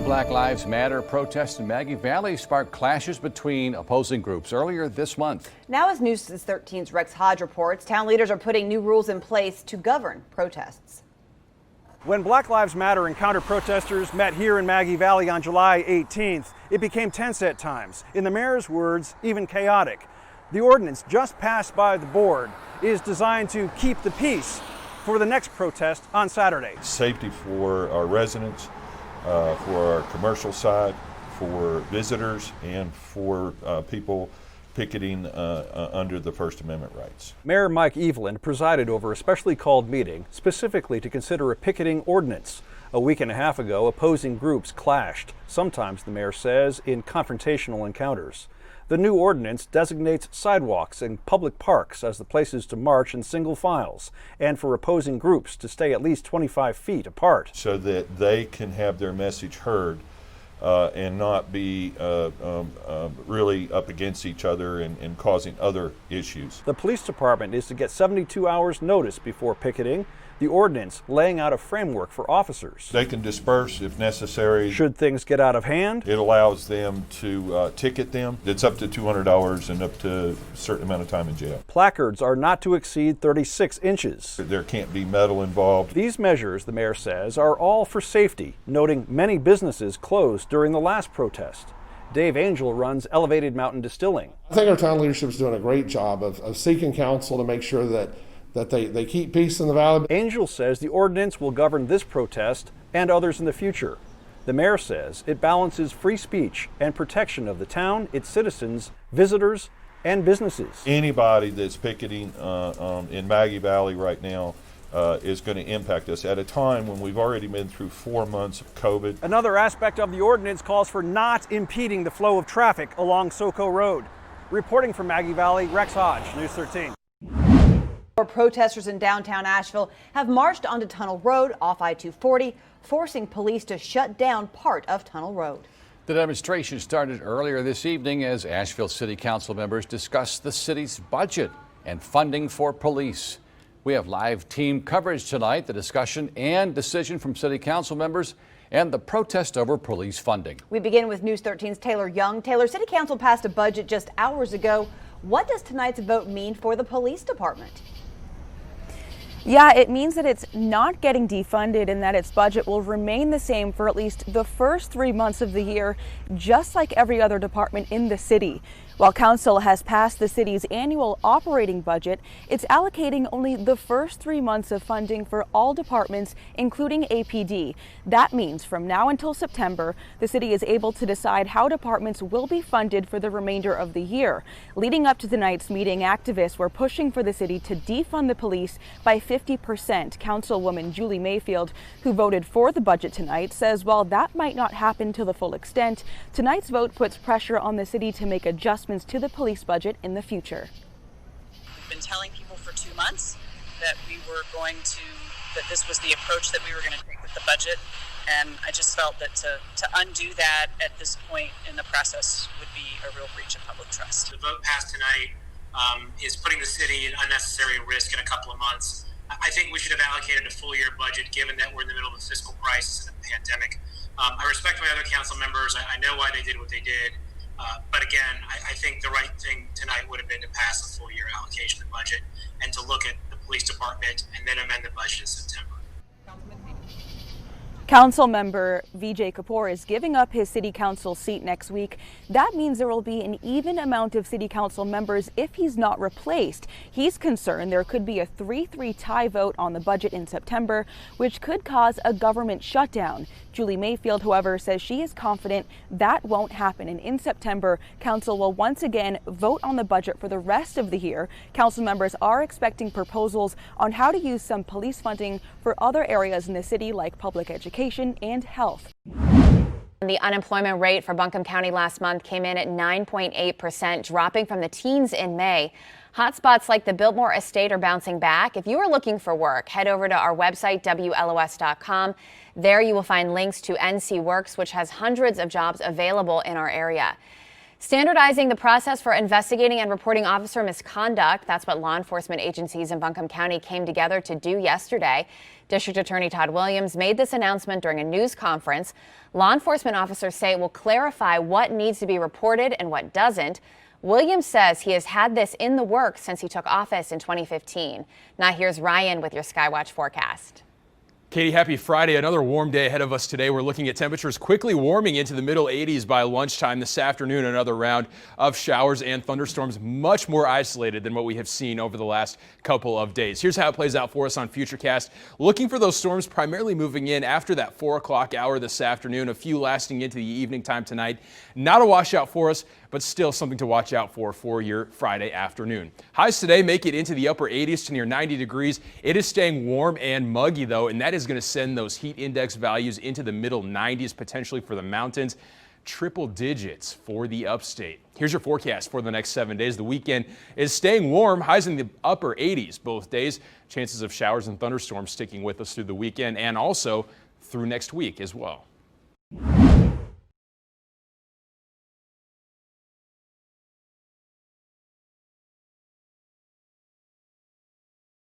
Black Lives Matter protests in Maggie Valley sparked clashes between opposing groups earlier this month. Now, as News 13's Rex Hodge reports, town leaders are putting new rules in place to govern protests. When Black Lives Matter and counter-protesters met here in Maggie Valley on July 18th, it became tense at times. In the mayor's words, even chaotic. The ordinance just passed by the board is designed to keep the peace for the next protest on Saturday. Safety for our residents, for our commercial side, for visitors, and for people picketing under the First Amendment rights. Mayor Mike Eveland presided over a specially called meeting specifically to consider a picketing ordinance. A week and a half ago, opposing groups clashed, sometimes, the mayor says, in confrontational encounters. The new ordinance designates sidewalks and public parks as the places to march in single files, and for opposing groups to stay at least 25 feet apart. So that they can have their message heard and not be really up against each other and causing other issues. The police department is to get 72 hours notice before picketing. The ordinance laying out a framework for officers. They can disperse if necessary. Should things get out of hand? It allows them to ticket them. It's up to $200 and up to a certain amount of time in jail. Placards are not to exceed 36 inches. There can't be metal involved. These measures, the mayor says, are all for safety, noting many businesses closed during the last protest. Dave Angel runs Elevated Mountain Distilling. I think our town leadership is doing a great job of seeking counsel to make sure that they keep peace in the valley. Angel says the ordinance will govern this protest and others in the future. The mayor says it balances free speech and protection of the town, its citizens, visitors, and businesses. Anybody that's picketing in Maggie Valley right now is going to impact us at a time when we've already been through 4 months of COVID. Another aspect of the ordinance calls for not impeding the flow of traffic along Soco Road. Reporting from Maggie Valley, Rex Hodge, News 13. Protesters in downtown Asheville have marched onto Tunnel Road off I-240, forcing police to shut down part of Tunnel Road. The demonstration started earlier this evening as Asheville City Council members discussed the city's budget and funding for police. We have live team coverage tonight, the discussion and decision from City Council members and the protest over police funding. We begin with News 13's Taylor Young. Taylor, City Council passed a budget just hours ago. What does tonight's vote mean for the police department? Yeah, it means that it's not getting defunded and that its budget will remain the same for at least the first 3 months of the year, just like every other department in the city. While council has passed the city's annual operating budget, it's allocating only the first 3 months of funding for all departments, including APD. That means from now until September, the city is able to decide how departments will be funded for the remainder of the year. Leading up to tonight's meeting, activists were pushing for the city to defund the police by 50%. Councilwoman Julie Mayfield, who voted for the budget tonight, says while that might not happen to the full extent, tonight's vote puts pressure on the city to make adjustments to the police budget in the future. We've been telling people for 2 months that that this was the approach that we were going to take with the budget, and I just felt that to undo that at this point in the process would be a real breach of public trust. The vote passed tonight is putting the city in unnecessary risk in a couple of months. I think we should have allocated a full year budget given that we're in the middle of a fiscal crisis and a pandemic. I respect my other council members. I know why they did what they did. But again, I think the right thing tonight would have been to pass a full year allocation of the budget and to look at the police department and then amend the budget in September. Council member Vijay Kapoor is giving up his city council seat next week. That means there will be an even amount of city council members if he's not replaced. He's concerned there could be a 3-3 tie vote on the budget in September, which could cause a government shutdown. Julie Mayfield, however, says she is confident that won't happen, and in September, council will once again vote on the budget for the rest of the year. Council members are expecting proposals on how to use some police funding for other areas in the city like public education and health. The unemployment rate for Buncombe County last month came in at 9.8%, dropping from the teens in May. Hotspots like the Biltmore Estate are bouncing back. If you are looking for work, head over to our website, WLOS.com. There you will find links to NC Works, which has hundreds of jobs available in our area. Standardizing the process for investigating and reporting officer misconduct. That's what law enforcement agencies in Buncombe County came together to do yesterday. District Attorney Todd Williams made this announcement during a news conference. Law enforcement officers say it will clarify what needs to be reported and what doesn't. Williams says he has had this in the works since he took office in 2015. Now here's Ryan with your Skywatch forecast. Katie, happy Friday. Another warm day ahead of us today. We're looking at temperatures quickly warming into the middle 80s by lunchtime this afternoon. Another round of showers and thunderstorms, much more isolated than what we have seen over the last couple of days. Here's how it plays out for us on Futurecast. Looking for those storms primarily moving in after that 4 o'clock hour this afternoon, a few lasting into the evening time tonight. Not a washout for us, but still something to watch out for your Friday afternoon. Highs today make it into the upper 80s to near 90 degrees. It is staying warm and muggy though, and that is going to send those heat index values into the middle 90s potentially for the mountains. Triple digits for the upstate. Here's your forecast for the next 7 days. The weekend is staying warm, highs in the upper 80s both days. Chances of showers and thunderstorms sticking with us through the weekend and also through next week as well.